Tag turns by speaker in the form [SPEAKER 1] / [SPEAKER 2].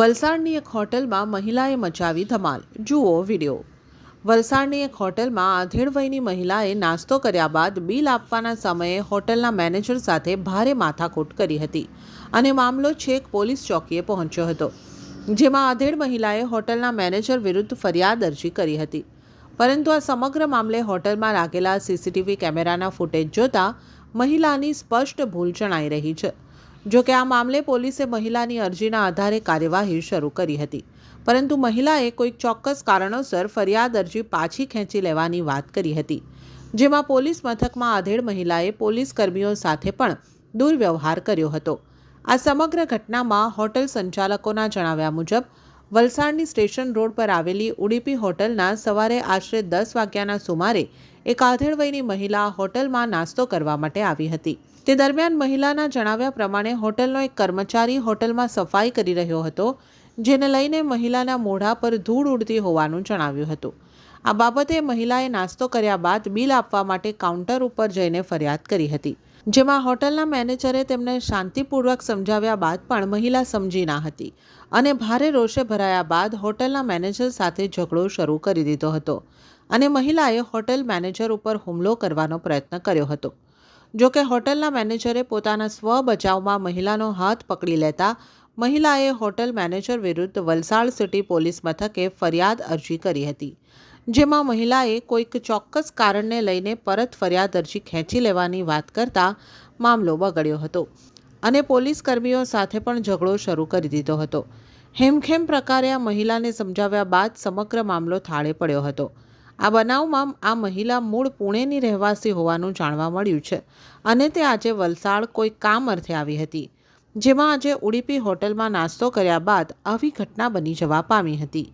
[SPEAKER 1] વલસાડની એક હોટલમાં મહિલાએ મચાવી ધમાલ, જુઓ વિડીયો। વલસાડની એક હોટલમાં આધેડ વયની મહિલાએ નાસ્તો કર્યા બાદ બિલ આપવાના સમયે હોટલના મેનેજર સાથે ભારે માથાકૂટ કરી હતી અને મામલો છેક પોલીસ ચોકીએ પહોંચ્યો હતો, જેમાં આધેડ મહિલાએ હોટલના મેનેજર વિરુદ્ધ ફરિયાદ અરજી કરી હતી। પરંતુ આ સમગ્ર મામલે હોટલમાં લાગેલા સીસીટીવી કેમેરાના ફૂટેજ જોતા મહિલાની સ્પષ્ટ ભૂલ જણાઈ રહી છે। જો કે આ મામલે પોલીસે મહિલાની અરજીના આધારે કાર્યવાહી શરૂ કરી હતી, પરંતુ મહિલાએ કોઈક ચોક્કસ કારણોસર ફરિયાદ અરજી પાછી ખેંચી લેવાની વાત કરી હતી, જેમાં પોલીસ મથકમાં આધેડ મહિલાએ પોલીસ કર્મીઓ સાથે પણ દુર્વ્યવહાર કર્યો હતો। આ સમગ્ર ઘટનામાં હોટલ સંચાલકોના જણાવ્યા મુજબ વલસાડની સ્ટેશન રોડ પર આવેલી ઉડીપી હોટલના સવારે આશરે 10 વાગ્યાના સુમારે એક આધેડ વયની મહિલા હોટલમાં નાસ્તો કરવા માટે આવી હતી। તે દરમિયાન મહિલાના જણાવ્યા પ્રમાણે હોટલનો એક કર્મચારી હોટલમાં સફાઈ કરી રહ્યો હતો, જેને લઈને મહિલાના મોઢા પર ધૂળ ઉડતી હોવાનું જણાવ્યું હતું। આ બાબતે મહિલાએ નાસ્તો કર્યા બાદ બિલ આપવા માટે કાઉન્ટર ઉપર જઈને ફરિયાદ કરી હતી, જેમાં હોટલના મેનેજરે તેમને શાંતિપૂર્વક સમજાવ્યા બાદ પણ મહિલા સમજી ના હતી અને ભારે રોષે ભરાયા બાદ હોટલના મેનેજર સાથે ઝઘડો શરૂ કરી દીધો હતો અને મહિલાએ હોટેલ મેનેજર ઉપર હુમલો કરવાનો પ્રયત્ન કર્યો હતો। જો કે હોટલના મેનેજરે પોતાના સ્વ બચાવમાં મહિલાનો હાથ પકડી લેતા મહિલાએ હોટેલ મેનેજર વિરુદ્ધ વલસાડ સિટી પોલીસ મથકે ફરિયાદ અરજી કરી હતી, જેમાં મહિલાએ કોઈક ચોક્કસ કારણને લઈને પરત ફરિયાદ અરજી ખેંચી લેવાની વાત કરતા મામલો બગડ્યો હતો અને પોલીસ કર્મીઓ સાથે પણ ઝઘડો શરૂ કરી દીધો હતો। હેમખેમ પ્રકારે આ મહિલાને સમજાવ્યા બાદ સમગ્ર મામલો થાળે પડ્યો હતો। આ બનાવમાં આ મહિલા મૂળ પુણેની રહેવાસી હોવાનું જાણવા મળ્યું છે અને તે આજે વલસાડ કોઈ કામ અર્થે આવી હતી, જેમાં આજે ઉડીપી હોટલમાં નાસ્તો કર્યા બાદ આવી ઘટના બની જવા પામી હતી।